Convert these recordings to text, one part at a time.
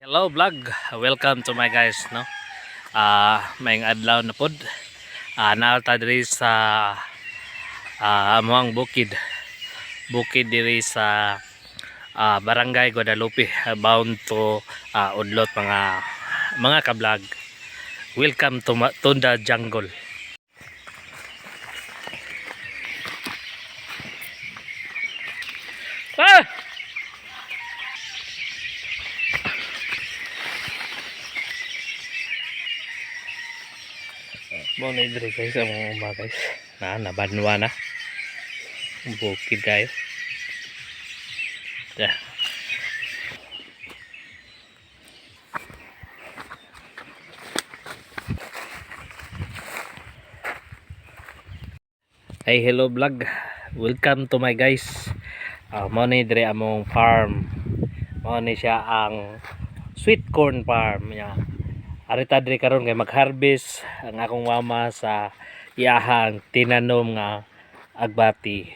Hello vlog, welcome to my guys no. Maayong adlaw na pod. Naata diri sa amuang bukid. Bukid diri sa Barangay Guadalupe, bound to Udlot mga ka-vlog. Welcome to the jungle. Mo na diri guys ang mga guys. Nabanwa na. Bukid kayo. Yeah. Hey, hello vlog. Welcome to my guys. Mo ni diri among farm. Mo ni siya ang sweet corn farm niya. Arita diri karon kay mag-harvest ang akong mama sa iyahang tinanom nga agbati.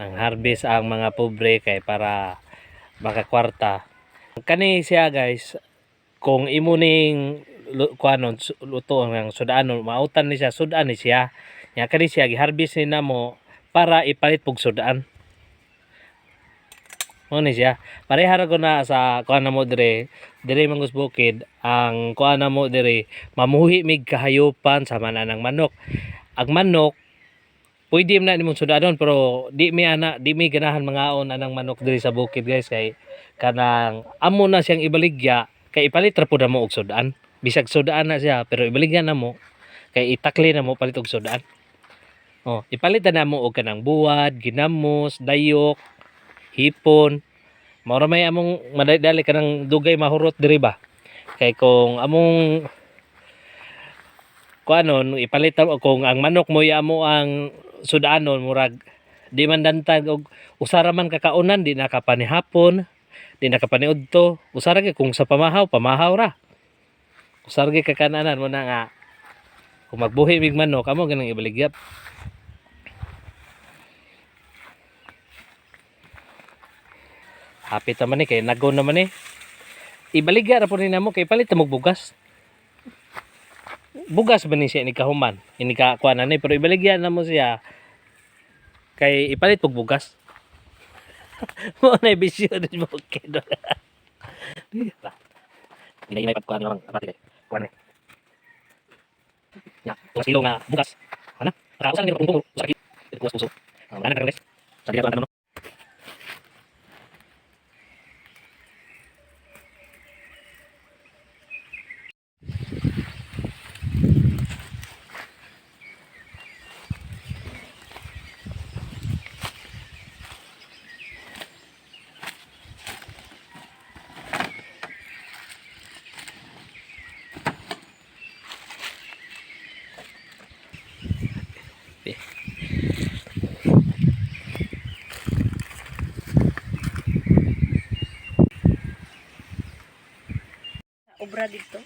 Ang harvest ang mga pobre kay para makakwarta. Kani siya guys, kung imo ning kuanon luto ng sudanon, mautan ni siya, sudan ni siya. Nya kani siya gi-harvest ni namo para ipalit pug sudan. Mo ni siya. Pareha ra ko na sa kuan namo dire Mangus Bukid, ang kuan namo dire mamuhi mig kahayupan sa mananang manok. Ang manok pwede na nimong sudanon pero di mi ganahan mangaon anang manok diri sa bukid guys kay kanang amo na siyang ibaligya kay ipalit ra pud mo og sudan. Bisag sudan na siya pero ibaligya na mo kay itakli na mo palit og sudan. Ipalit na mo og kanang buwad, ginamos, dayok, hipon. Maura may among madali kanang dugay mahurot diri ba. Kay kung among kuanon ipalit kung ang manok mo amo ang sudanon murag di man dantag og usara man kakaunan di nakapanihapon, di nakapaniudto. Usara gyud kung sa pamahaw ra. Usara gyud kakananan mo na nga kung magbuhi mig manok amo ganang ibaligyap. Hapit naman kay nagon naman ibaligya ra po rin namo kay palit mo bugas. Bugas ba ni siya ni kahuman ini ka kuanan ni pero ibaligya na mo siya kay ipalit pug bugas. Mo na bisyo din mo kido. Hindi may pagkuan lang apati kuan ni. Ya, tuwas kilo nga bugas. Ana? Nakausan ni pungpung sa kilo. Tuwas puso. Ang ana guys. Sa dia ano. Obra dito.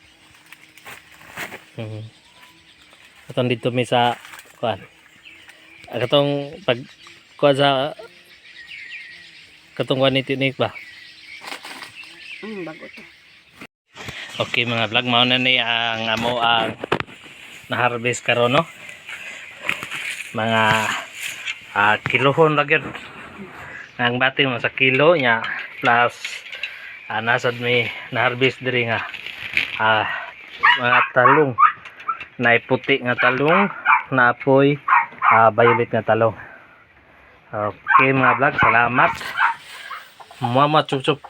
Katong dito mi sa kuan. Katong pag kuan sa katong kuan ni tinik ba. Bago to. Okay mga vlog, mao na ni ang amo ang na-harvest karon no. Mga kilohon ra gyud. Ang bati mo sa kilo nya plus nasad mi na-harvest diri nga mga talong na puti nga talong na apoy violet nga talong. Okay mga vlog, salamat. Mama chup chup.